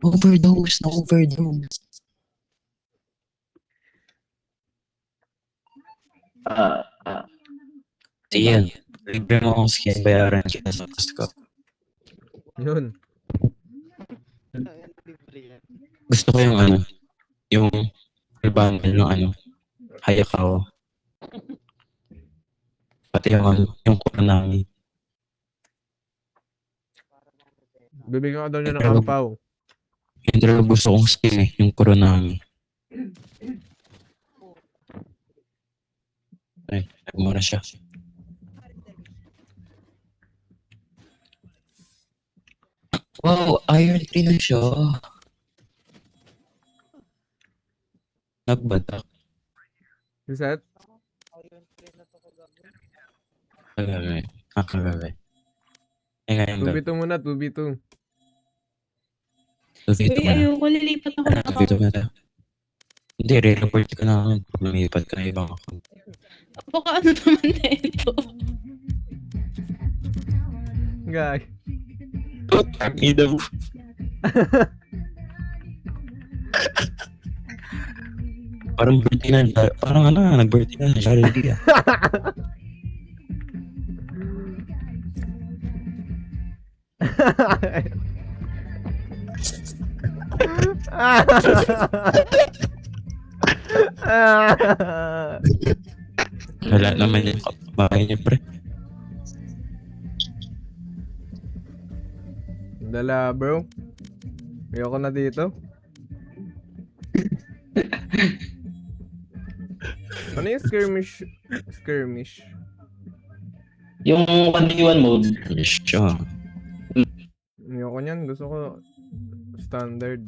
Overdose na overdose. Yan. Libre mo akong skin, bayaran kita sa gusto ko. Yun. Gusto ko yung ano, yung bundle ng ano, Hayakawa. Pati yung ano, yung Kuranami. Bibigyan ka daw niya ng ampaw. Yung talaga gusto kong skin eh, yung Kuranami. Ay, nagmura siya. Wow, Iron 3 na siya. Nagbatak. Reset? Kagabi. Kagabi. Ay, ngayon gabi. 2v2 muna, 2v2. Tuvito Uy, ka na. ayoko, lilipat ako ng Tuvito account. ka na. Hindi, re-report ka na ako. Lumipat ka na ibang account. Baka ano naman na ito. Guy. Ang ina mo. Parang birthday na. Parang ano, nag-birthday na. Jollibee ah. Wala naman yung kabahay niya, pre. Dala, bro. Ayoko na dito. Ano yung skirmish? Skirmish. Yung 1v1 mode. Yes, siya. Ayoko niyan. Gusto ko standard.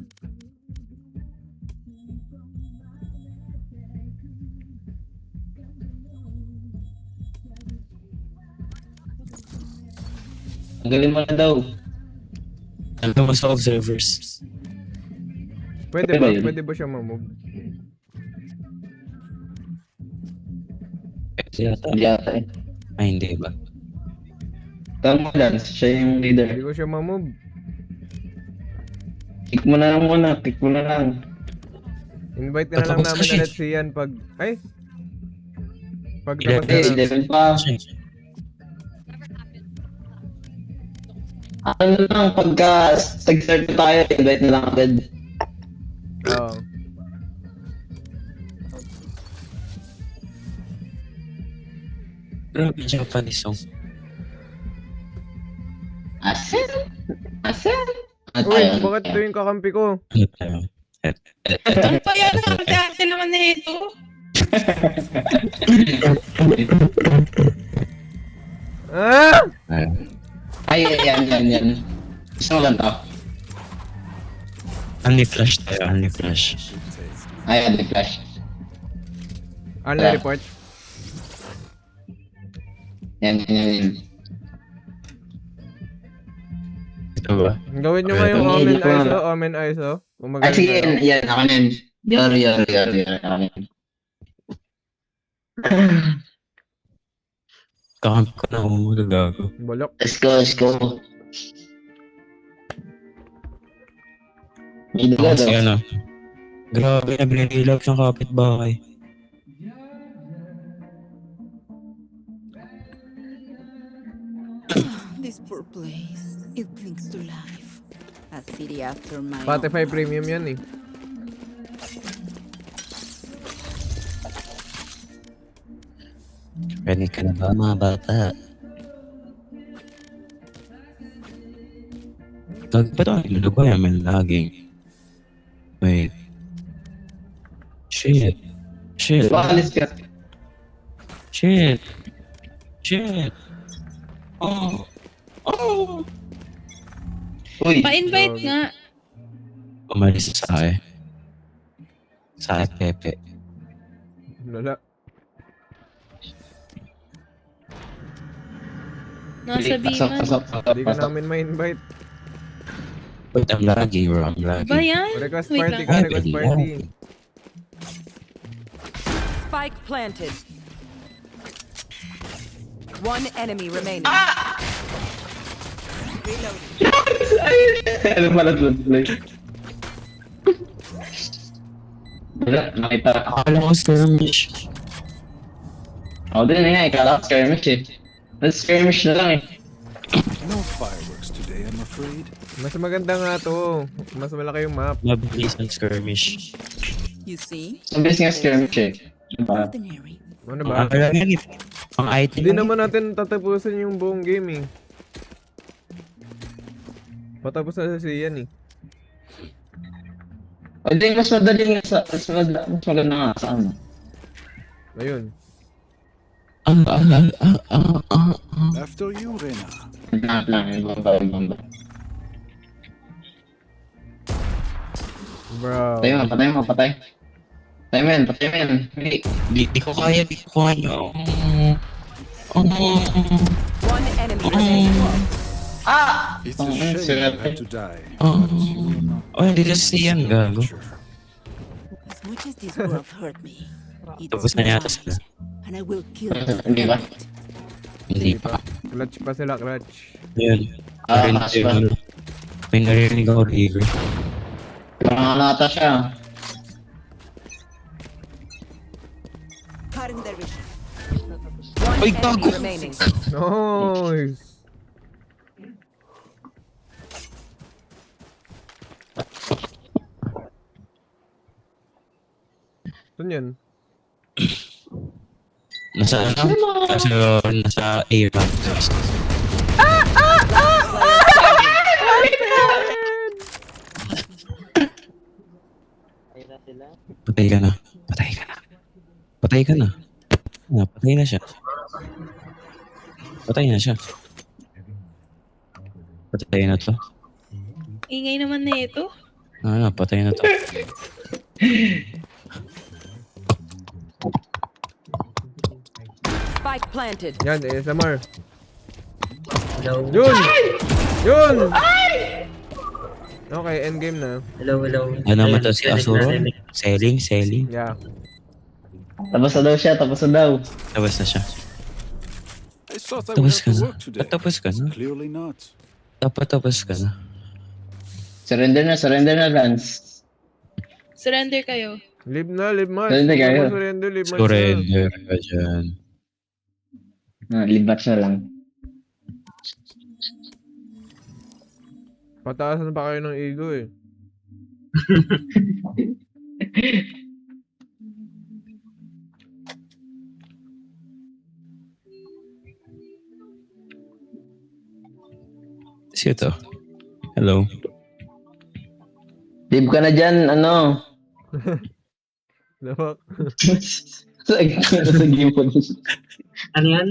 Tanggalin mo na daw. Alam mo sa observers. Pwede Okay ba? ba yun? Pwede ba siya mamove? Yata. Hindi ata eh. Ay, hindi ba? Tama lang, siya yung leader. Hindi ko siya mamove. Kick mo na lang muna, kick mo na lang. Invite na lang Patapos namin kasi. ulit si Ian pag... Ay! Pag Ilan? tapos Eh, na. level pa. Ano lang, pagka tag-start na tayo, invite na lang agad. Oo. Grabe, Japanese song. Asen? Asen? Ano Uy, tayo? bakit ito yung kakampi ko? Ano tayo? Ano pa yan? Ate naman na ito. Ah! Ay, yan. Gusto mo lang to? Only flash tayo, only flash. Ayan, the flash. Online report. Yan. Ito ba? Gawin nyo Okay, ngayong ito. Omen Hindi ko ISO, alam. Omen ISO. Kung Ay, magaling sige, kayo. yan, ako na yun. Yari, ako na yun. Kakampi ko na umulagago. Bolok. Let's go. May duga Kasi daw. ano, grabe, nagre-relap ng kapitbahay. This poor place. It clings to life. A city after my Spotify own Premium yan eh. Ready ka na ba mga bata? Lag ba ito? Ano ba yan? May lagging. Wait. Shit. Bakalis ka. Shit. Oh. Uy, Pa-invite nga. Umalis sa akin. Sa akin, Pepe. Lala. Nasa biman. Hindi ka namin ma-invite. Wait, I'm laggy bro. I'm Ba laggy. yan? Request Wait party lang. ka, request party. Spike planted. One enemy remaining. Ano pala tuloy? Wala, nakita. Akala ko skirmish. Ako din nga, ikala ko skirmish eh. Mas skirmish na lang eh. No fireworks today, I'm afraid. Mas maganda nga to. Mas malaki yung map. Mabilis ang skirmish. You see? Mabilis nga skirmish eh. Diba? Ordinary. Ano Ang ba? akala nga eh. Ang item. Hindi naman natin tatapusin yung buong game eh. Patapos na sa Sian eh. O di, mas madali nga sa, mas maganda nga sa ano. Ayun. After you, Rena. Lahat lang, ibamba. Bro. Patay mo. Patay mo yan. Hindi. Di ko kaya. One enemy remaining. It's Oh, a shame sir. you had to die. Oh, hindi na siya yan, gago. As much as this world hurt me, Tapos it's na yata mine, sila. and I will kill them. Hindi ba? Hindi pa. Clutch pa sila, clutch. Yun. Ah, Narinig ko yung ano. May narinig ako, Rigor. Parang nata siya. Cutting their vision. One Ay, enemy gago. remaining. Nice! Saan yan? Nasa ano? Nasa air lang. Patay ka na. Patay ka na. Patay na siya. Patay na to. Ingay naman na ito. Patay na to. Spike planted. Yan, ASMR. Yun! Yun! Okay, endgame na. Hello. Ano naman to si Asuro? Selling? Yeah. Tapos na daw siya. Tapos na siya. I thought I would Tapos have ka to na. work today. Ba't tapos ka na? Clearly not. Dapat tapos ka na. Surrender na, Lance. Surrender kayo. Live na, live man. Surrender kayo. Surrender, live man. Surrender ka dyan. Libat siya lang. Pataasan pa kayo ng ego eh. Sino to? Hello? Live ka na dyan, ano? Lawak. Sa game po. Ano yan?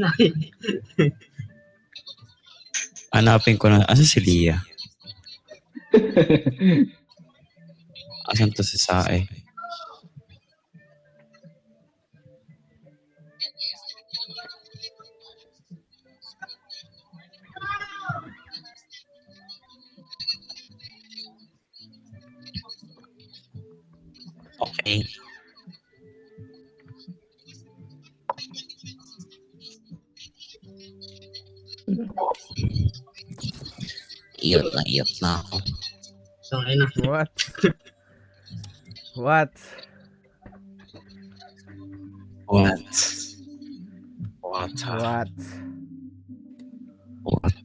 Hanapin ko na. Asa si Lia? Asan to si Sae? Okay. Iyot na ako. So, ayun na. What? What? What? What?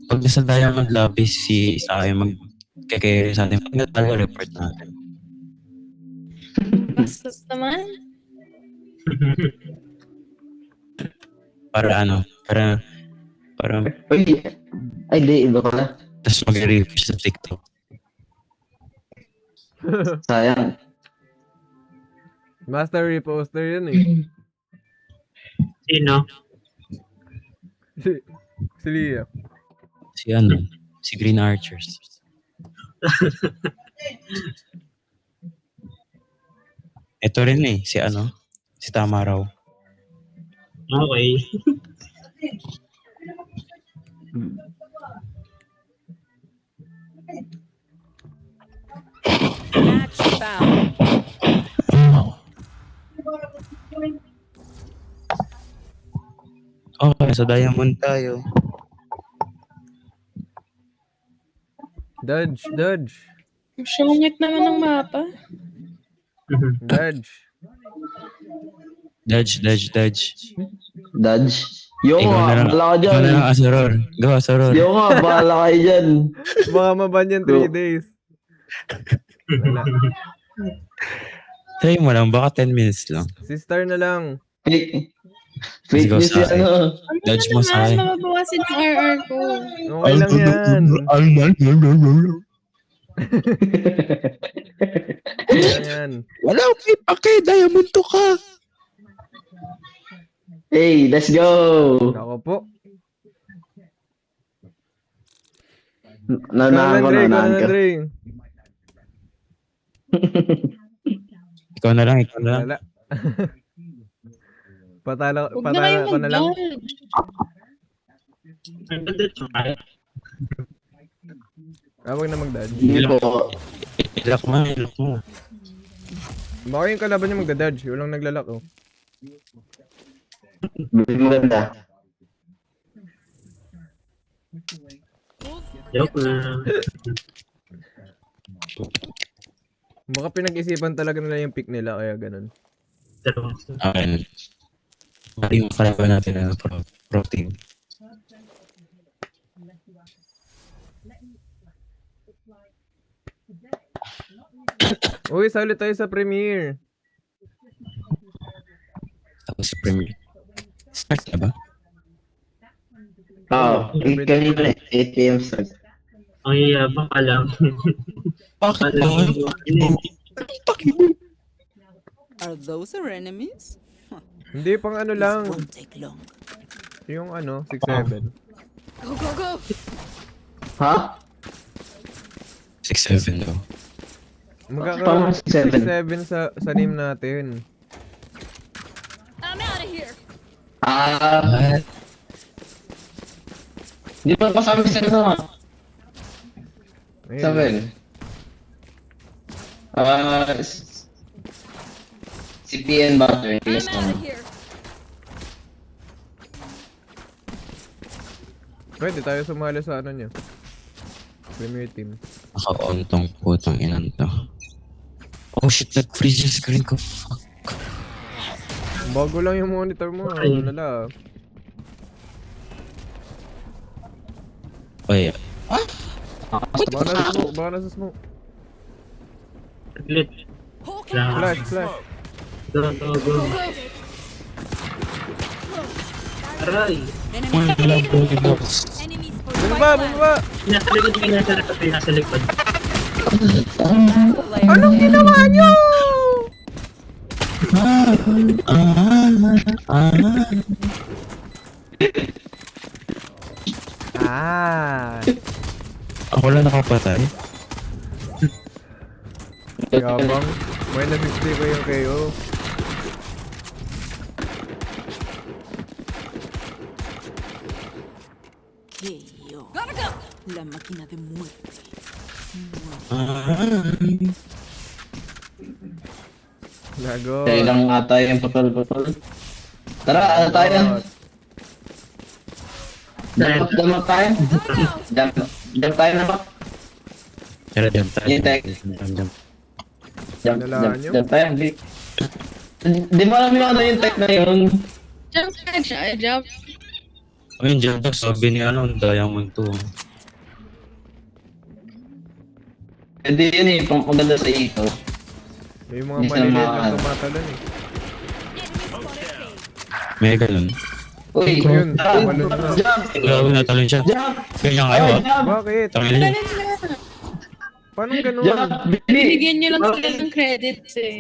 Pag nasa Diamond Lobby si Sae magkakere sa atin, pag natalo report natin. Bastos naman. Para ano? Para Uy, ay di, iba ko na. tapos mag-review sa TikTok. Sayang. Master reposter yun eh. Sino? Si Lia. Si ano? Si Green Archers. Ito rin eh, si ano? Si Tamaraw. Okay. Match found. Okay, sa Diamond tayo. Dodge. Sungit naman ng mapa. Dodge. Dodge. Dodge. Yo Ikaw na nga, lang. bahala ka Ikaw na dyan. lang, Asuror. Go, Asuror. Yo nga, bahala kayo dyan. Baka maban yan 3 days. Wala. Try mo lang, baka 10 minutes lang. Si Star na lang. Fake Let's go news sa yan, akin. ano. Dodge mo sa akin. Mababawasin yung RR ko. Okay lang yan. Okay lang yan. Wala, okay, okay, diamond to ka. Hey, let's go. Ako po. Nanahan ko, Dre, nanahan ka. Dre. Ikaw na lang. Wala. Patalo Huwag na kayo ko na lang. mag-dodge. Ang ganda ito, kaya. Huwag na mag-dodge. Hindi po. Ilak mo. Baka yung kalaban niya magda-dodge. Walang naglalak, oh. Maganda. Joke na. Baka pinag-isipan talaga nila yung pick nila, kaya ganun. Okay. Mali yung kalaban natin na pro team. Uy, sali tayo sa premiere. Tapos si Premier. Start na ba? Oo, kanina 8 p.m. start. Ang yayabang ka lang. Bakit Alam ba? mo, Are those our enemies? Hindi, pang ano This lang. won't take long. Yung ano, 6-7. Go, go, go! Ha? 6-7 daw. Magkakaroon Pang 7. 6-7 sa name natin. I'm out of here! Di ba masabi sa ano? Ayun. 7. CPN battery. Yes, here! Pwede tayo sumali sa ano niya. Premier team. Naka-on tong putang inan to. Oh shit, nag-freeze yung screen ko. Fuck. Bago lang yung monitor mo. Ano nala. Oy, Baka nasa smoke. saglit. Lang. Flash. Go. Aray. wala po yung box. Enemies for Bumaba! Nasa likod. Anong ginawa niyo? Ako lang nakapatay. Yabang. May na-50 ko yung KO. KO. Gotta go! La máquina de muerte. Lago. Kaya lang ata yung putol-putol. Tara, ano tayo? Damak tayo. Jump tayo na ba? Tara, jump tayo. Yung tech. Jump. Nalaan nyo? Jump tayo. Di mo alam yung ano yung tech na yun. Jump ka siya, jump. Ayun, jump daw. Sabi ni Diamond 2. Hindi yun eh, pang maganda sa ito. May mga Hindi maliliit sila na makakano. tumatalon eh. May ganun. Uy, Yun, tara, tumalon na. jump! Grabe natalon siya. Jump! Ganyan kayo Ay, ah. jump! Bakit? Tangin niya. Paano ganun? Jump! Bili! Binigyan nyo lang sila ng credits eh.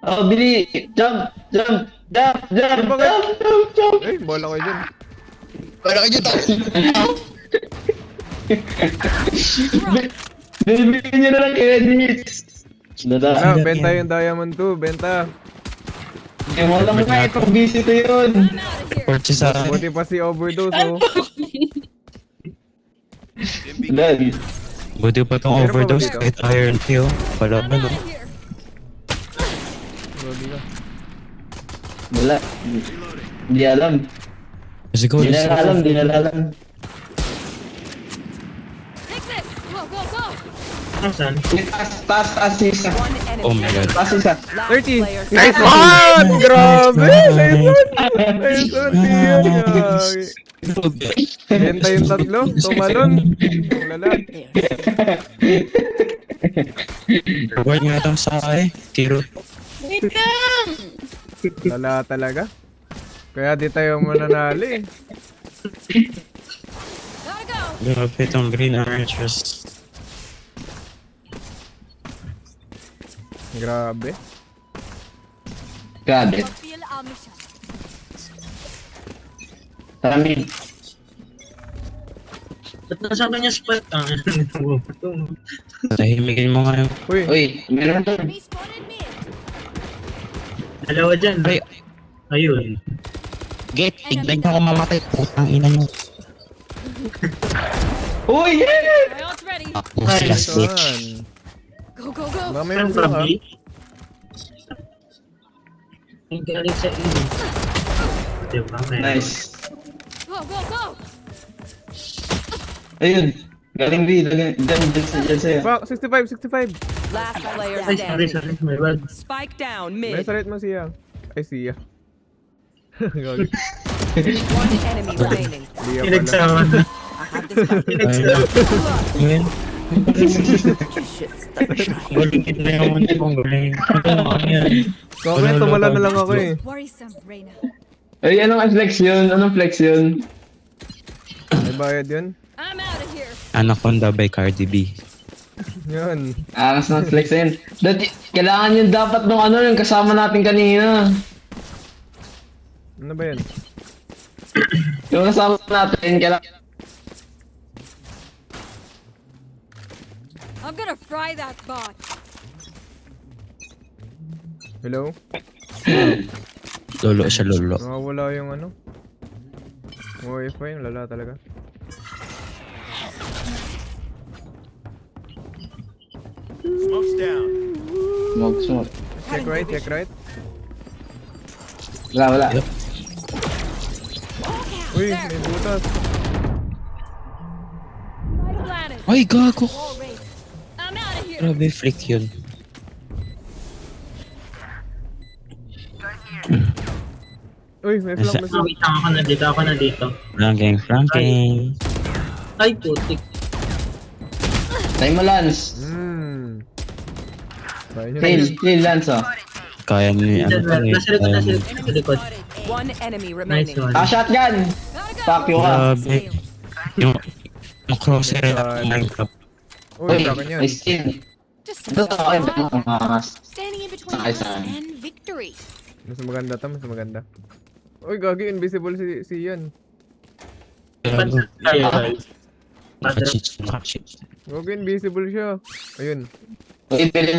Oh, Bili! Jump! Jump! Jump! Jump! Bakit? Jump! Jump! Eh, bola ko dyan. Bili nyo na lang credits! Ah, benta yung Diamond 2, benta. Hindi mo alam nga itong visit yun! Purchase sa akin. Buti pa si Overdose, oh. Dad, Buti pa tong Meron pa ba overdose dito? kahit iron tail. Wala ba no? Grabe ka. wala. Hindi alam. Let's go, Hindi let's na alam, go. hindi na alam. Take this! Asan? Taas isa. One Oh enemy. my god. Taas isa. Last 30. player Nice standing. one! Grabe! Nice one, Sian. Benta yung tatlo. Tumalon. Ang lala. Reward nga daw sa akin. Tiro. Wait lang! Lala talaga. Kaya di tayo mananali. Grabe itong green archers. Grabe. Grabe. Tara mid. Ba't nasa kanya spot? Tahimigin mo nga yung... Uy, Uy, meron doon. Dalawa dyan. Ay, Ayun. Get, tignan nyo ako mamatay. Putang ina nyo. Uy, yeah! Ako sila nice switch. one. Baka may Saan blue from ha. B? Ang galing sa inyo. Diba? Nice. Ayun. Galing B. Dyan sa'yo. Bak, 65, 65. Last player Ay, sorry, standing. sorry. My bad. Spike down May mid. salit mo siya. Ay, siya. Gagi. One enemy remaining. Liya pala. Pinagsama na. I have this back. Ayun. Galing na yung mga kong galing. Ano yan? Comment, tumala na lang ako eh. Worrisome, Reyna. Ay, anong flex yun? Anong flex yun? May bayad yun. Anaconda by Cardi B. Yan. Angas ng flex yun. Dati, kailangan yun dapat nung ano yung kasama natin kanina. Ano ba yan? Yung kasama natin, kailangan... I'm gonna fry that bot. Hello? Lolo siya lolo. Nakawala yung ano. Wi-Fi, lala talaga. Smoke's down. Smoke. Check right, check right. Wala. Yep. Uy, may butas. Ay, gago. I'm out of here. Grabe, freak yun. Uy, may flank na siya. Wait, ako na dito. Flanking. Ay, putik. Tayo mo, Lance. Fail, Lance, oh. Kaya mo yung ano to eh. Nasa likod, nasa likod. One enemy Nice remaining. one. Shotgun! Fuck you ka. Grabe. Yung crosshair na Minecraft. Uy, sa akin yan. I still. Just Ito tayo. standing in between Sakay us sa akin. and victory. Mas maganda to, mas maganda. Uy, gagi, invisible si Ian. Grabe. Ay, guys. Naka-cheat. Gagi, invisible siya. Ayun. Uy, bilan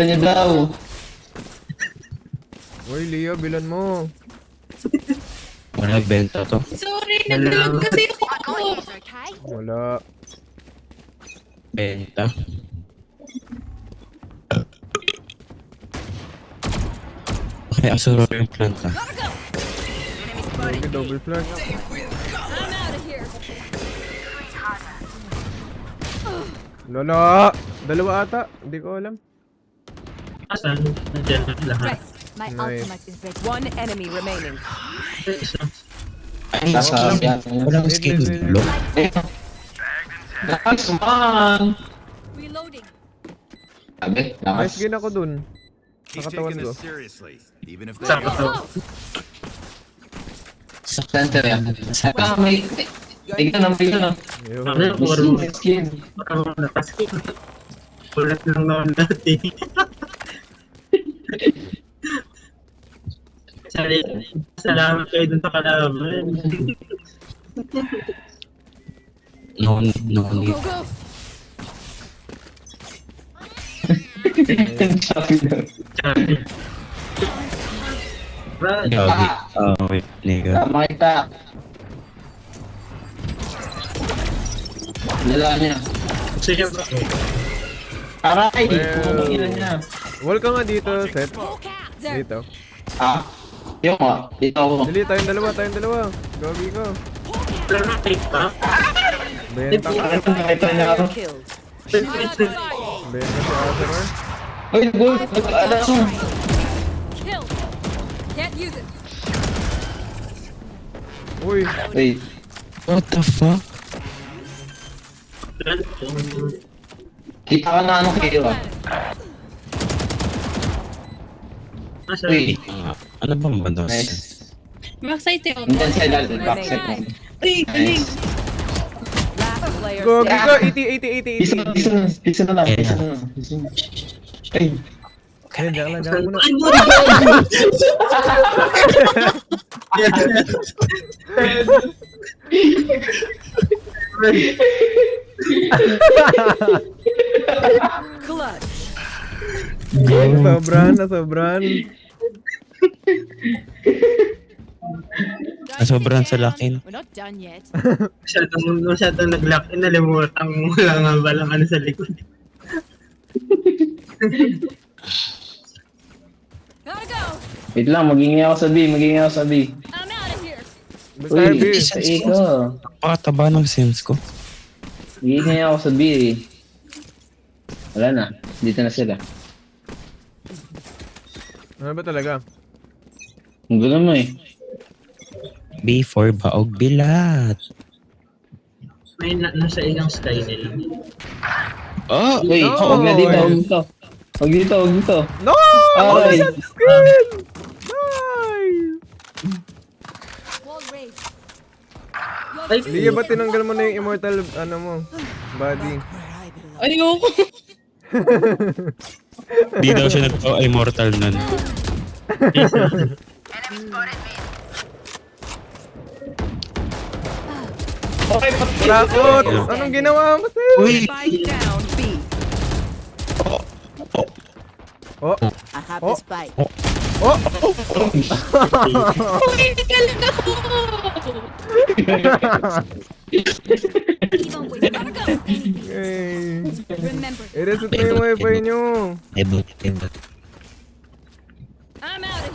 niyo daw. Uy, Leo, bilan mo. Wala benta to. Sorry, nag-load kasi ako. Okay? Wala. Benta. Okay, asuro yung planta. Gagi, double flash. I'm out of here. Lala! Dalawa ata. Hindi ko alam. Asan? Nandiyan na lahat. My Nice. ultimate is ready. One enemy remaining. Ay, Nasa walang skin. Lo. Nice one! Reloading. Sabi, May lakas. skin ako dun. He's Nakatawan taking ko. this seriously, even if they Saan ka to? Center yan. May... Tignan na, tignan na. Ayun. Ano, May puro skin, may skin. parang nakaskin. Ulat lang naman dati. Salamat kayo dun sa kalaban. No need. Go, go. Sabi na. Brad, Gabi. Wait, nigga. Tama kita. Dala niya. gusto niya ba? Aray! Well. Pumangin na niya. Wall ka nga dito, Seth. Walk out. There. Dito. Ah. Yung nga. Dito ako. Dali, tayong dalawa. Gagi ko. Pero na-take pa? Benta ka. Nakita niya ako. Player killed. Benta si Aceror. Uy, gold! Nag-aala ko. Uy, Wait. What the fuck? Kita ka na ano kayo ah. Uy, Ano bang bandos? nice. Backside tayo. Nandyan sa ilalim, backside mo. Ay, galing. Nice. Last player gogi standing. ka. 80. Pisa na lang. Ay, Ayun, diyan muna. Clutch. Sobran. Sobrang sa lakin. We're not done yet. Masyadong nag-lock in, nalimutan mo lang nga balang ano sa likod. wait lang, magingay ako sa B. Basta Uy, B. sa A ko. Pakataba ng sense ko. Magingay ako sa B eh. Wala na, dito na sila. Ano ba talaga? Ang gulo mo eh. B4 baog bilat. May nasa ilang sky nila. Oh! Wait, No! huwag na dito, huwag dito. Huwag dito. No! Ay! Skin! Nice! Ay, Hindi ba tinanggal mo na yung immortal, ano mo, body? Ayoko. Di daw siya nagpa-immortal nun. Okay, Rakot! Anong ginawa mo, sir? Uy! Spike down B. Oh! I have Oh. the spike. Uy, galing ako. Yay! I-reset mo yung wifi nyo! Ebot.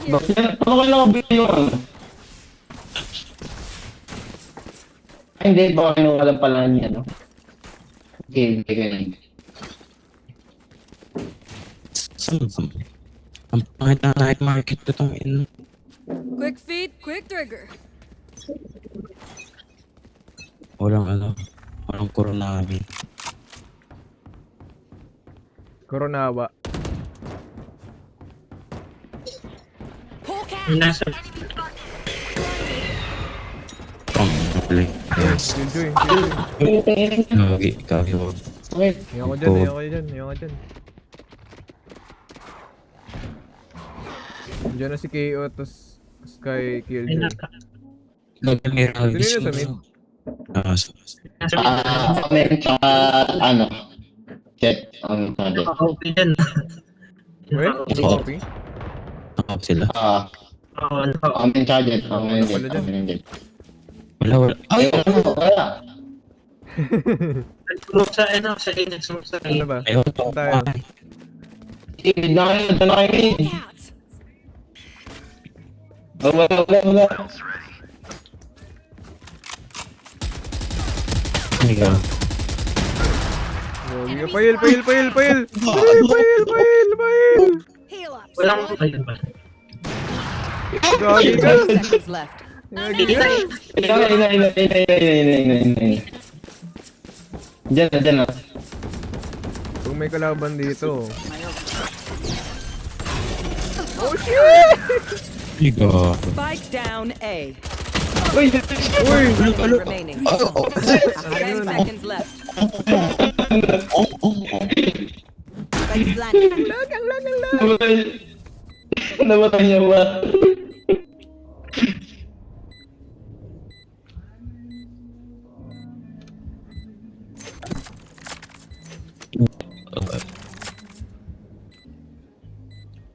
bakit? Ano kayo nakabili yun? Ay, hindi. Baka kinukalang pala niya, no? Okay. Ang pangit na night market ko itong in. Quick feet, quick trigger. Walang Koronami. Koronawa. nasa Probably. Yes. Killjoy. Kagi wag. Okay. Ayoko dyan. Diyan na si KO, tapos Sky ay Killjoy. nasa Gagamira. Sino yun sa mid? nasa Meron sa, ano? Chat. okay dyan. Weh? Copy? Nakap sila. Oo, Amen charger. Amen Wala dyan. din. Wala. Ay! Wala. smoke sa Anex, smoke sa Ano ba? Ayaw Saan tayo? Ibig na kayo. Doon na kayo. Wala. Ay, God. Gogi ka. Pahil! Pahil! walang ayun ba? Gogi ka! 30 seconds left. Gogi ka! Diyan na. Kung may kalaban dito. Ay, God. Spike down A. Uy! Remaining. 10 seconds left. Spike planted. Namatay niya ba?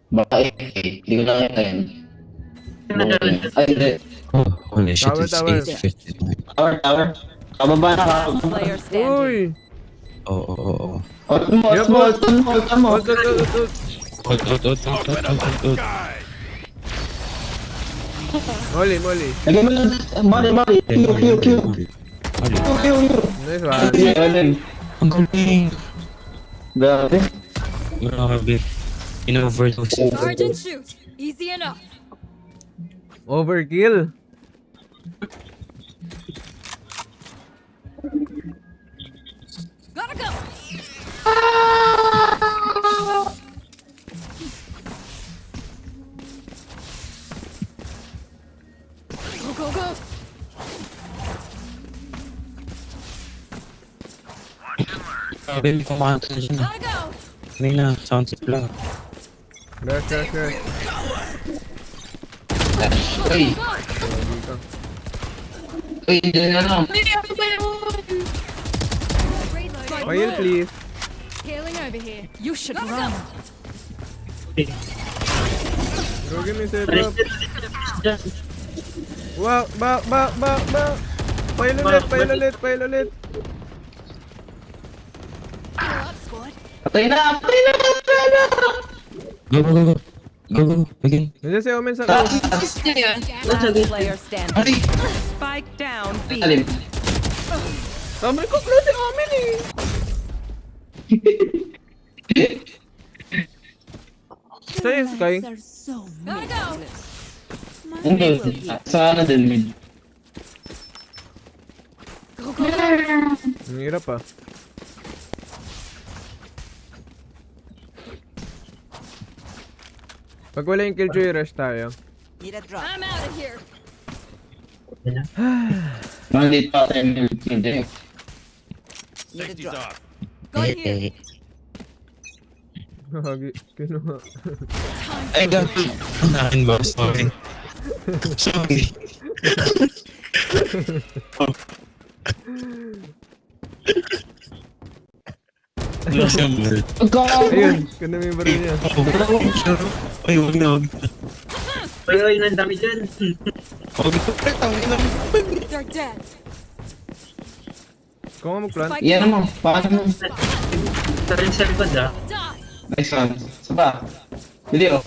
Baka hindi ko nakita yun. Ay, hindi. Oh, holy shit. Tower, It's tower. 8:50. Tower. Kababa na ka. Player standing. Uy! Oo. Hold mo. Hold. Out. Molly. Lagay mo lang. Mali. Q. Ali. Nice one. Galing. Ang galing. Grabe. Grabe. In-overdose. Sergeant, shoot. Easy enough. Overkill. Gotta go. Go, go, go. Grabe, may kumakanta na dyan. Gotta go. Hindi na, sound trip lang. Rush. Uy. Uy, dyan na lang. Ay, ako ba yun? Oil, please. Healing over here. You should run. Bro, give me set up. Wow, ba. Pile ulit. Heal up, squad. Patay na. Go. Begin. Nandiyan si Omen sa Gusto niya yun. Last player standing. Spike down B. Alim. Tama ko close si Omen eh. Sa'yo, Sky. Are so gotta go. Hindi. Sana din mid. Go, go, go. Ang hirap ah. Pag wala yung killjoy, rush tayo. Need a drop. I'm out of here. Malit pa tayo mid. Hindi. Need a Safety's drop. off. Go here. Hagi, kinuha. Ay, gabi. Ang akin ba? Sorry. Wala siyang ball. Ayun, ganda mo yung baril niya. Ay, wag na. Uy, ang dami dyan. Wag na. They're dead. Kung nga mag-plant. Spike Yan mo. Paano mo? Sa rin sa likod ah. die. Nice one. Saba. Video.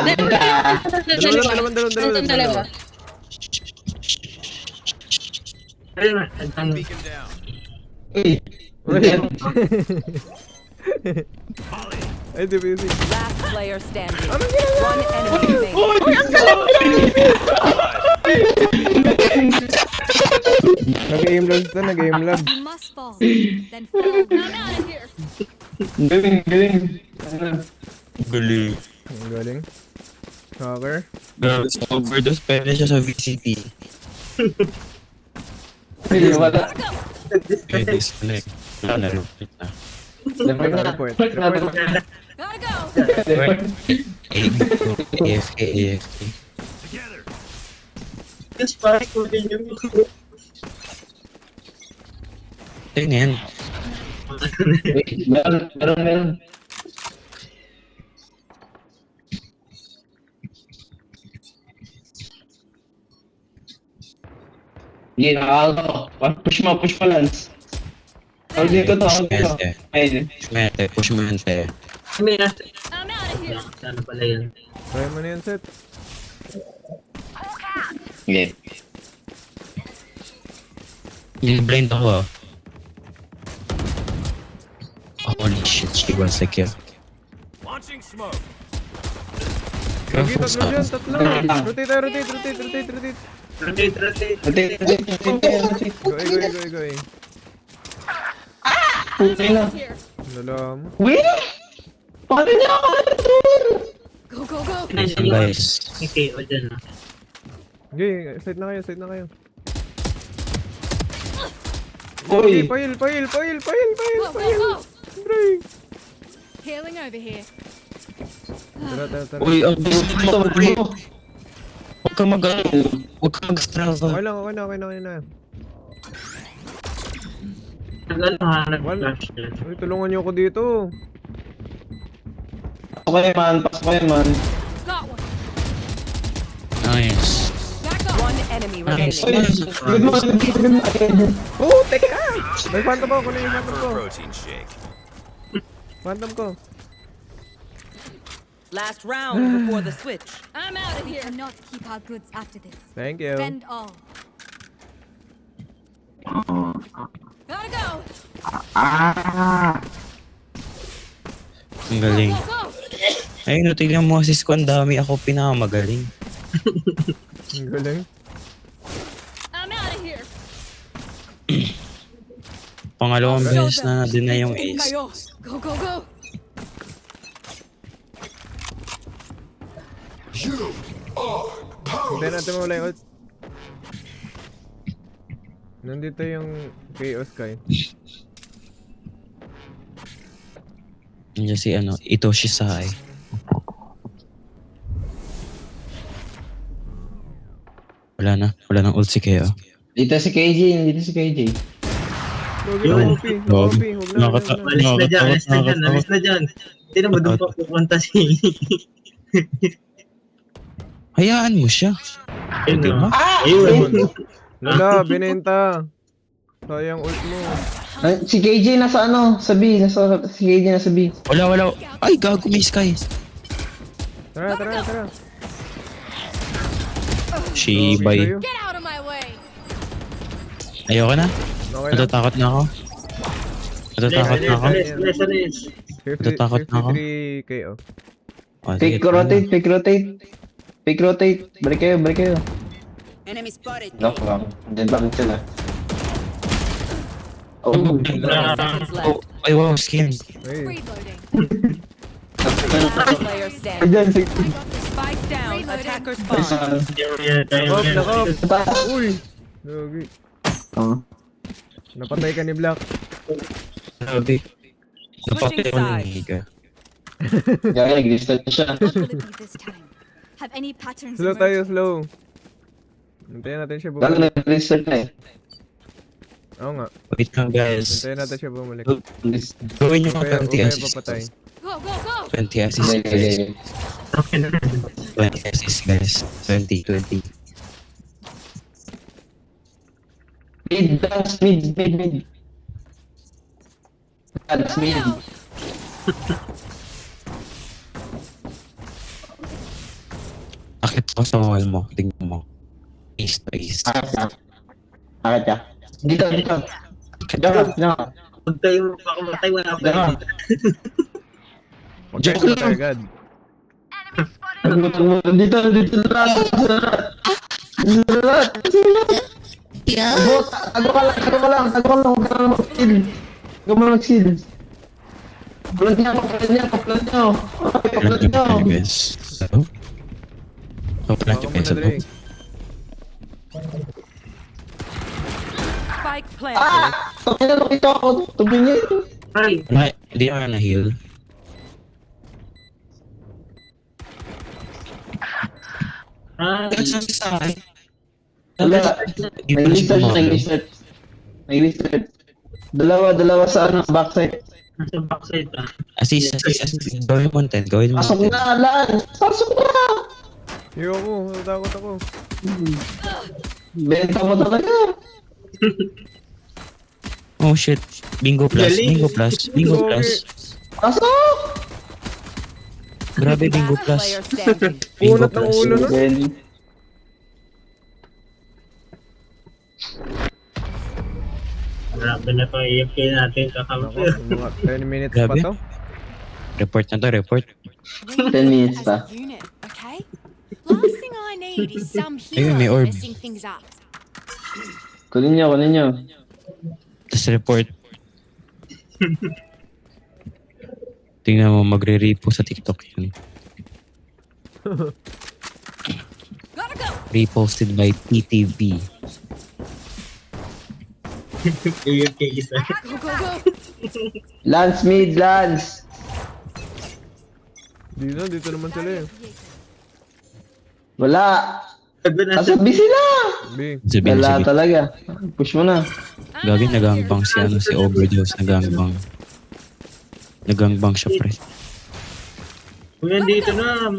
Ganda. Dalawa. Ayun na, ang Beacon down. Uy. Uy. Molly. Ay, di ba yun? Last player standing. Anong ginagawa? One enemy remaining. Nag-aim lab to, nag-aim lab. You must fall. Then fall. I'm out of here. Galing. Galing. Ang galing. Hacker. Grabe, sa overdose, pwede siya sa VCT. Uy, wala. Pwede sa like. Wala na, repeat na. Report. Gotta go. AFK. Together. Yes, pare ko din yung... Ito na yan. Wait, meron. Sige, nakakalo. Push mo, Lance. Hindi ko to. Push mo yan, te. May nasa... I'm out of here. Sana pala yan. Try mo na yan, set. Sige. Blind ako ah. Holy shit, she was a kill. Launching smoke. Gagi, Careful, tatlo Sam. dyan. Rotate. Rotate. Go. Puti na. Here. Dala mo. Wait! Paano niya ako natutulog? Go, go, go. Listen, guys. Okay, o dyan ah. Okay, side na kayo. Uy! Pail. Go, go, go. Bray. Healing over here. Tara. Uy, ang bilis mo, pre. Huwag kang mag-struggle. Okay na. Nag-flash dyan. Uy, tulungan niyo ako dito. Pasok kayo man. Got one. Nice. Back up. One enemy Nice. remaining. Good morning. Oh, teka! May phantom ako. Kunin yung phantom ko. Protein shake. Phantom ko. Last round before the switch. I'm out of here. Cannot keep our goods after this. Thank you. Spend all. Gotta go. Ang galing. Go, go. Ayun, no, tignan mo assist ko. Ang dami ako pinakamagaling. Ang galing. I'm out of here. Pangalawang beses na din na yung ace. Kayo. Go, go, go. Hindi natin mawala yung ult. Nandito yung Chaos Sky. Nandiyan si ano, Itoshi Sae. Wala nang ult si Keo. Dito si KJ, dito si KJ. Huwag Yo. na OP. Huwag na. Nakakata- Alis na dyan, alis na dyan, alis na dyan. Tignan mo, doon pa pupunta si... Hayaan mo siya. Ayun, Diba? Ayun. Lala, binenta. Sayang ult mo. Si KJ nasa ano, sa B. Si KJ nasa B. Wala. Ay, gago may Sky. Tara. Shibay. Sa'yo. Get out of my way. Ayoko na. Okay lang. Natatakot na ako. Alis. 50, Natatakot na ako. 53 KO. Oh, sige, Fake rotate. Balik kayo. Enemy spotted. Lock lang. Diyan ba sila? Oh, Seconds left. Ay, wow, skin. Ay, Reloading. Last player standing. Diyan, si... Spike down. Attacker spawn. nakop. Uy. Lagi. Oh. Napatay ka ni Black. Sabi. Napatay ko ng sides. higa. Kaya nag-distant siya. What will it be this time? Have any patterns Slow emerged? tayo, slow. Hintayin natin siya Lalo bumalik. nag-distant na eh. Oo nga. Wait lang guys. Hintayin natin siya bumalik. Gawin nyo Okay, mga 20 okay, assist. papatay. Go, go, go. 20 assist guys. 20 assist guys. 20. Mid. Dance mid. Akit ko sa wall mo. Tingnan mo. Ace to ace. Akit ka. Dito. Diyan ka. Huwag tayo makamatay, wala pa tayo dito. Huwag tayo Joke patay lang. agad. Dito na lahat. Tago ka lang. Huwag ka na mag-kill. Huwag mo mag-kill. Plant niya. Paplant niyo. guys. So? So, pala Baka yung mo na peso dali. mo. Spike planted. Tabi na nakita ako. Tabi niya. Ay, Hindi ako na-heal. Saan sa akin? Wala. Hindi pa siya Nag-restart. Dalawa sa ano, backside. nasa backside ah. Assist. Gawin mo content. Pasok na, Laan! Pasok na! Ayoko, natakot ako. Benta mo talaga. Oh shit. Bingo plus. Pasok! Grabe, bingo Last plus. player standing. Bingo Unat ng plus. ulo nun. Then, Grabe na to, AFK natin Ako, kakampi. mga 10 minutes Grabe. pa to. Report na to, report. 10 minutes pa. As a unit, okay? Last thing I need is some Ayun, may hero orb. messing things up. Kunin niyo. Tapos report. Tingnan mo, magre-repo sa TikTok yun. Gotta go. Reposted by TTV. AFK isa. Go, go, go. Lance mid, Lance! Dito naman sila eh. Wala! Sabi na Asa busy na! B. Sabihin Wala sabi. talaga. Push mo na. Gagi, nagangbang si Overdose. Nagangbang siya, pre. Kung yan dito na,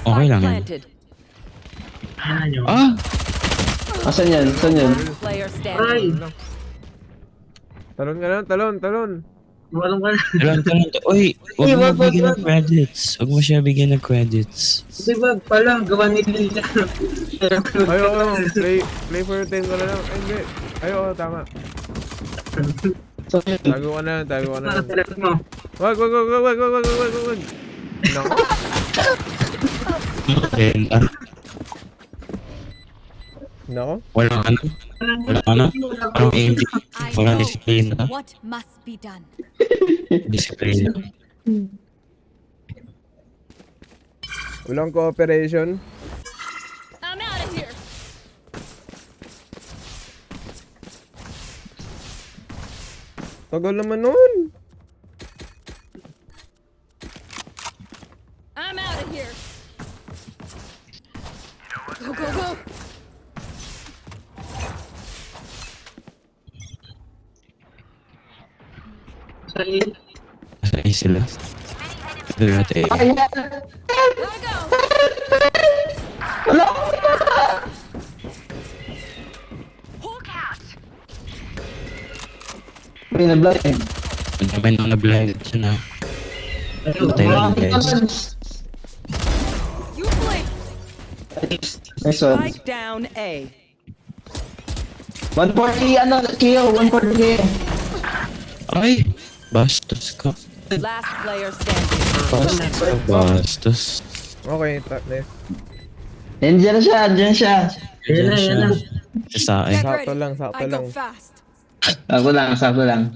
Okay lang yun. Planted. ano nyo? Ah! Asan yan? Player standing. Ay, Talon ka lang, talon. Walang ka na. Talon to. Uy, huwag Hey, mo wag, bigyan wag, ng credits. Huwag mo siya bigyan ng credits. Diba pala, gawa ni Lila. Ayo, play for 10 ko na lang. Ay, hindi. Ayo, tama. So, yun. Tago ka na lang. Nakatelepon mo. Wag. Nako. Then, Nako. walang ano. Walang AMD. I Walang know disiplina. what must be done. Disiplina. Walang cooperation. I'm out of here. Tagal naman nun. I'm out of here. Go. Sa iyo. Nasa A sila. Ito natin A. Ay, Gotta go. wala. May na-blind. Ang dami nang na-blind dyan ha. Patay lang guys. You blink. Nice one. Spike down A. 140 kill, 140 kill. Ay! Bastos ka. Last player standing. Bastos. Okay, nice. Nandiyan na siya. Yan na. Sa akin. Sakto lang. I go fast. Sakto lang.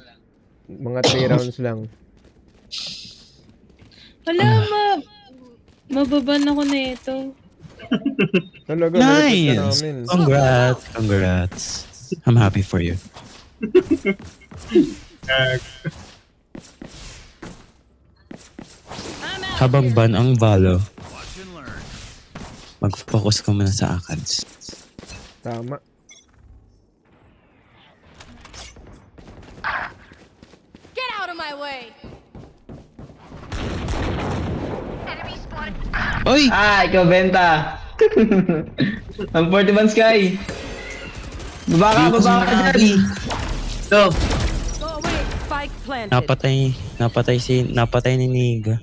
Mga 3 rounds lang. Wala, mababan ako na ito. Talaga, nalapit ka Nice! namin. Congrats. I'm happy for you. I'm out. Habang ban ang Valo, Watch and learn. mag-focus ka muna sa ACADS. Tama. Get out of my way. Oy! Ikaw benta. Ang 41 Sky. Baba ka dyan. So, Go away. Spike planted. Napatay ni Niga.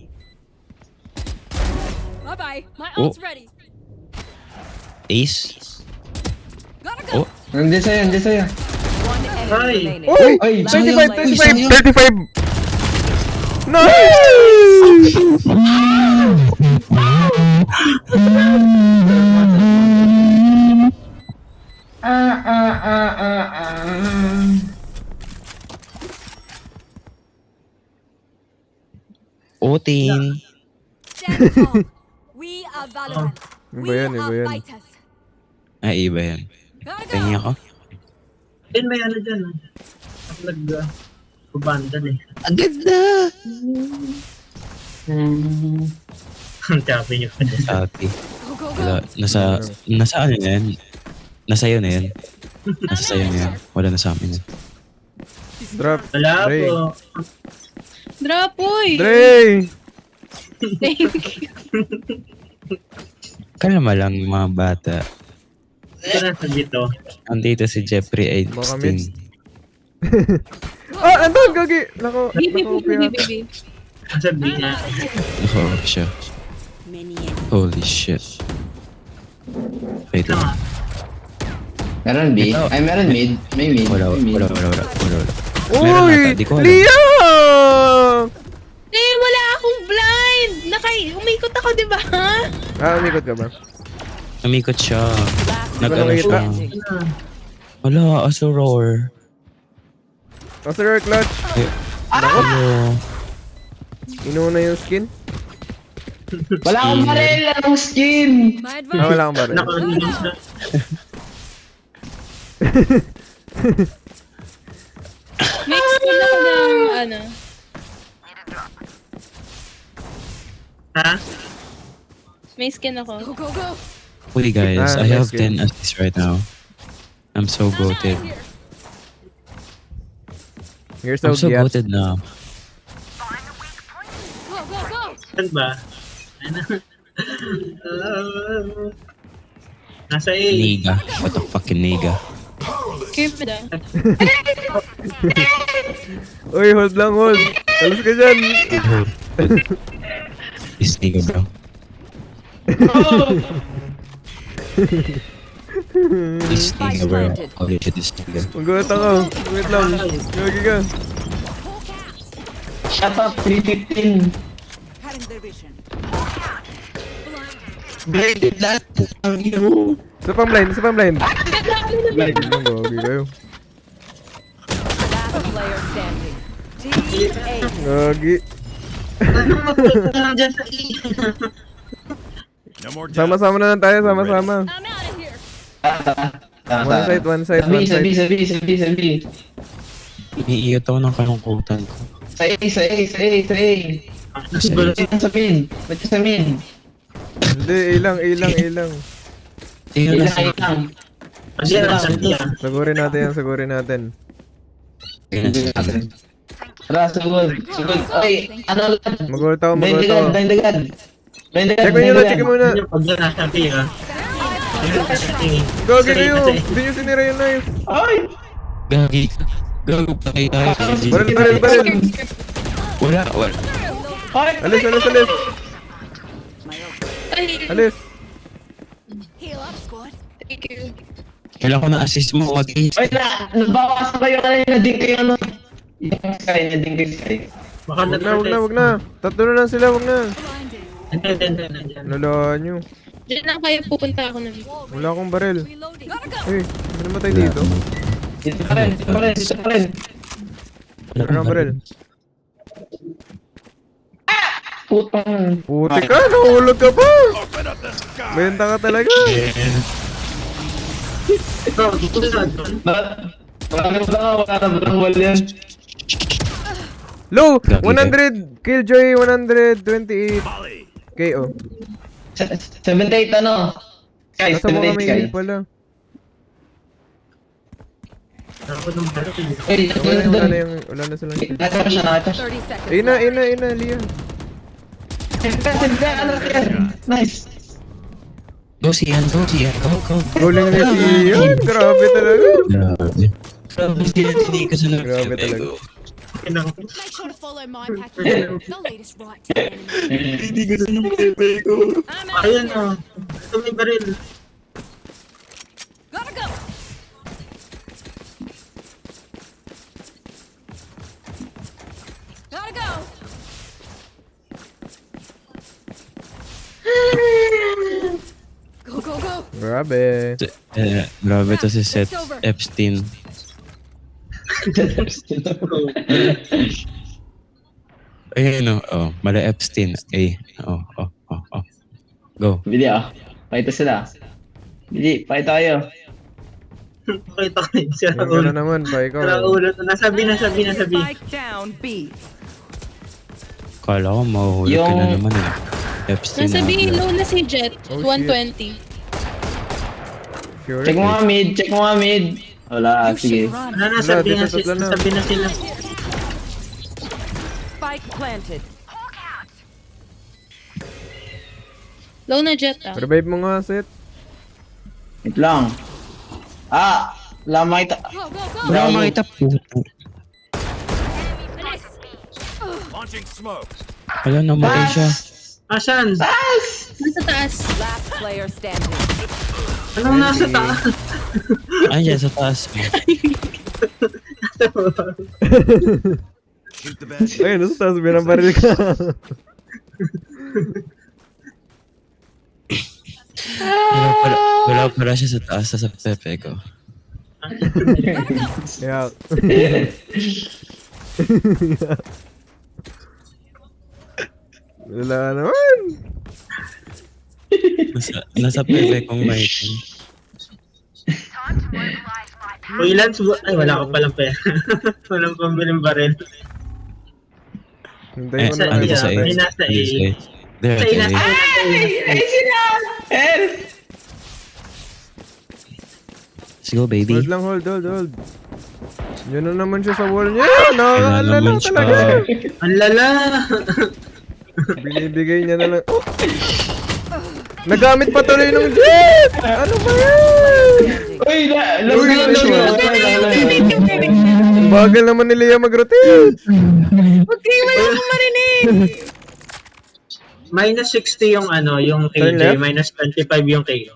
Bye-bye. My Oh. ult's ready. Ace? Gotta go. Oh, Nandiyan sa'yo. One enemy Ay. remaining. Uy! Ay, 35! Nice! Otin. Stand tall. We are Valorant. Iba We yan, iba are yan. fighters. Ay, iba yan. Gotta Tingin go. ako. din may ano dyan. Ako nag-bandan eh. Agad na! Ang chapi niyo pa dyan. Sabi. Go. Wala. Nasa ano na yan? Nasa iyo na yan. Nasa sayo na yan. Wala na sa amin yan. Drop. Wala Dre. po. Drop, uy! Dre! Thank you. Kalma lang mga bata. Ito na sa dito. Andito si Jeffrey Baka Einstein. Andun, gagi! Nako, Baby. Ang sabi niya. Nako siya. Holy shit. Wait lang. Meron B? Ay, meron mid. May mid. Wala. May mid. Meron Uy! ata, di ko alam. Lia! Wala akong blind! Umikot ako, di ba? Umikot ka ba? Umikot siya. Last Nag-ano player siya. standing. Wala, Azuror. Master clutch! Ano? Inuuna yung skin? Wala akong baril. Anong skin? My advice. Wala kang baril. Nakalimutan siya. May skin ako ng, ano, Ha? may skin ako. Go. Uy guys, I have let's go. 10 assists right now. I'm so I'm out goated. of here. You're so I'm so gyat. goated now. Go. Saan ba? Ano? Nasa A. Niga. What the fucking Niga? Care pa daw. Uy, hold lang, hold. Alas ka dyan. Disney ka, bro. Disney ka, bro. College at Disney ka. Mag-uwat ako. Wait lang. Gagi ka. Shut up, 315. Cutting their vision. Blinded lahat. Ang ina mo. Isa pang blind. Gagi kayo. Last player standing. Team A. Gagi. Anong magpunta lang dyan sa E? No more doubts. Sama-sama na lang tayo. Sama-sama. I'm out of here. One side. Sabi. Iniiyot ako ng kalungkutan ko. Sa A. Sabihin. Ba't ka sabihin? Hindi, ilang. Tingnan na Ilang. Kasi nasan niya. Sagurin natin. Tingnan natin. Tara, sugod. Oy, ano lang? Mag-ult ako. Daindagan. Check mo muna. Pag yan nasa P, ha? Gagi kayo. Hindi nyo sinira yung knife. Ay! Gagi ka. Gago pa kayo tayo. Baril. Wala. Alis. Alis. Heal up, squad. Thank you. Kailangan ko na assist mo. Mag-ace. Oy, nabawasan kayo kanina din kayo ano? Yung Sky. Baka Wag na. Tatlo na lang sila, wag na. Hindi. Nalaan nyo. Diyan na kayo pupunta ako na. Wala akong baril. Reloading. Eh, may namatay dito. Dito pa rin. Wala akong baril. Putang. Puti ka, nahulog ka pa. Benta ka talaga. Bro, dito sa Wala na wala yan. Low, 100. Killjoy, 128. Molly. KO. 78 ano? Sky, Nasa mo 78 kami Sky. heal pala. Ako nung baril. Uy, Wala na silang. nasa siya nakita. 30 seconds. Ina, Lia. Ano yan? Nice. Go, Sian. Go. Rolling na si Ian. Grabe talaga. Grabe Sian. Hindi ka sa Grabe talaga. Make sure to follow my pattern. They'll lead us right to the enemy. Hindi ka sa pepe ko. I'm out. Ayun, oh. Ito may baril. Gotta go. Gotta go. Go. Grabe. Grabe to si Seth Epstein. Ayun mala Epstein. Go. Bili pakita sila. Bili, pakita kayo. Pakita ko yun. Sira Yan ka ulo. na naman, pa ikaw. Sira ulo. Nasabi. Spike down B. Kala ko mahuhulog ka na Yung- naman eh. Epstein Nasa na. B, low na si Jet. Oh, shit. 120. Sure. Check mo nga mid. Wala, sige. Nasabi dito na tatlo na. nasabi na sila. Spike planted. Low na Jet Revive mo nga, Seth. Wait lang. Wala makita. Go. Wala akong makita po. Launching smoke. Wala namatay siya. Asan? Nasa taas. Last player standing. Anong nasa taas? Ayan sa taas mo. Shoot the bed. Ayun, nasa taas, binabaril ka. Wala pala siya sa taas sa pepe ko. Kaya, wala naman. Nasa pepe kong maitin. O ilan? Ay, wala ko palang pera. Walang pambiling baril. Hintayin mo na Ano lang. to sa A? May nasa A. There, Sa ina, A. Let's go, baby. Hold lang, hold. Yan na naman siya sa wall niya. Wala Nakakaalala naman siya. talaga. Ang lala! Binibigay niya na lang. Oh! Nagamit pa tuloy ng jet! Ano ba yan? Uy, Uy, Bagal naman ni Lea mag-rotate. Okay, wala akong marinig. Minus 60 yung ano, yung Turn KJ, left? minus 25 yung KO.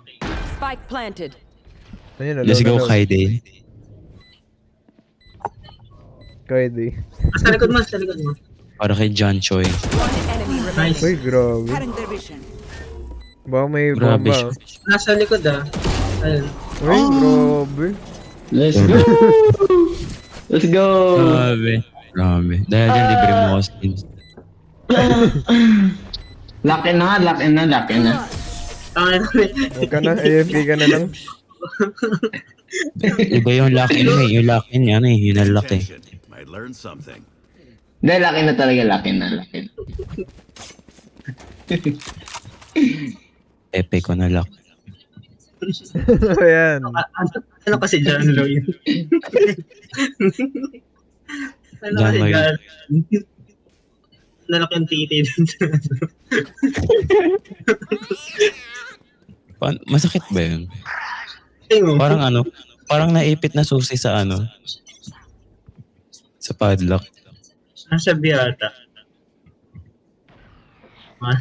Spike planted. Ayun, Let's go, hello. Kaide. Kaide. Sa likod mo, sa likod mo. Para kay John Choi. One enemy remaining. Nice. Uy, grabe. Cutting their vision. Baka may Grabe bomba. siya. Nasa likod Ayun. Uy, grabe. Let's go! Let's go! Grabe. Dahil dyan, libre mo ako skins. Laki na, laki na, laki na. Huwag ka na, AFK ka na lang. Iba yung lock-in mo eh. Yung lock-in yan eh. Yun ang lock eh. Attention. Might learn something. Hindi, laki na talaga, laki na, laki na. Epic ko na lock. Ayan. Ano kasi John Lloyd? Ano John kasi Lloyd. John? Nalak yung titi dun sa Masakit ba yun? Tingnan mo. Parang ano, parang naipit na susi sa ano, sa padlock. Nasa biyata.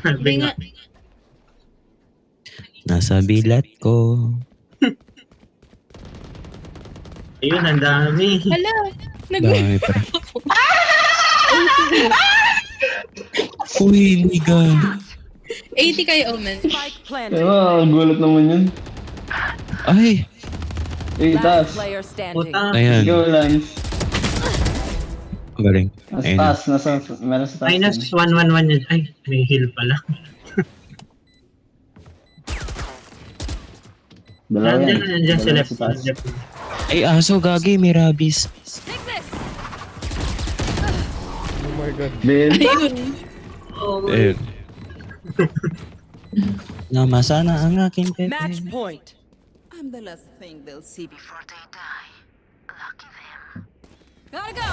Hindi nga. Nasa bilat ko. Ayun, ang dami. Hala. Dami pa. Uy, niga. 80 kayo, Omen. Spike planted. Ah, gulat naman yun. Ay, Eh, Last taas. player standing. Puta. ayan. Let's go, Lance. Ang galing. Nasa Ayun. taas, meron sa taas. Minus 111 yun. Ay, may heal pala. Dalawa yan. Nandiyan sa Dalawa left. sa taas. Left. Ay, aso, gagi, may rabies. Oh my god. Ben, Ayun. Ayun. Namasa na ang aking pepe. Match point. I'm the last thing they'll see before they die. Lucky them. Gotta go.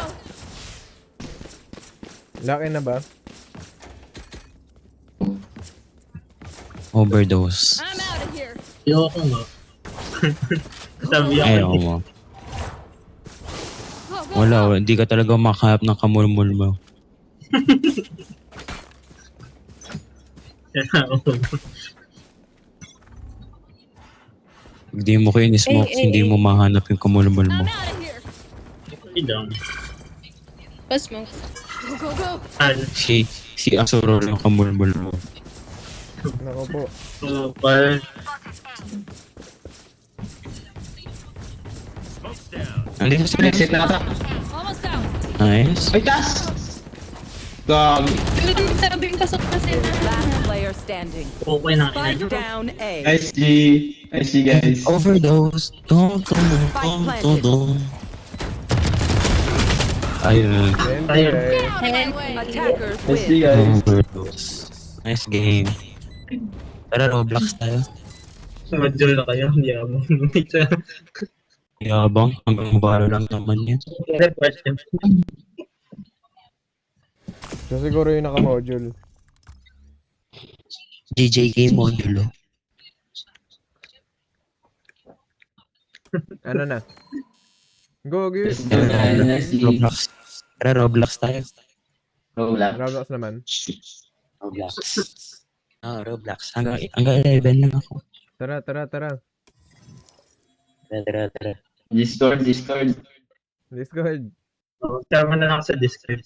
Laki na ba? Overdose. I'm out of here. Ayoko nga. Sabi ako. Ayaw mo. Wala, hindi ka talaga makahanap ng kamulmul mo. Hindi mo ko in-smoke, hindi mo mahanap yung kamulmul mo. I'm out of here. Idong. Pas mo. Go, go, go. Si Asuro yung kamulmul mo. Nako po. Pal. Smoke's down. Andito sila. exit na ata. Almost out. Nice. Ay, taas! Gagi. Sabi yung pasok kasi na. Last player standing. Okay na. Spike down A. Nice G. Nice G, guys. Overdose. Don't. Ayun. Ayun. Out of my way. Attackers Nice G, win. guys. Overdose. Nice game. Tara, Roblox tayo. Module na kayo. Hindi ako. Yabang. Hanggang mabalo lang naman yan. So siguro yung naka-module. GJK modulo. Ano na? Go, go. Nice G. Roblox. Tara, Roblox tayo. Roblox. Roblox naman. Roblox. Roblox. Hanggang 11 lang ako. Tara. Tara. Discord. Discord. Sama na lang ako sa Discord.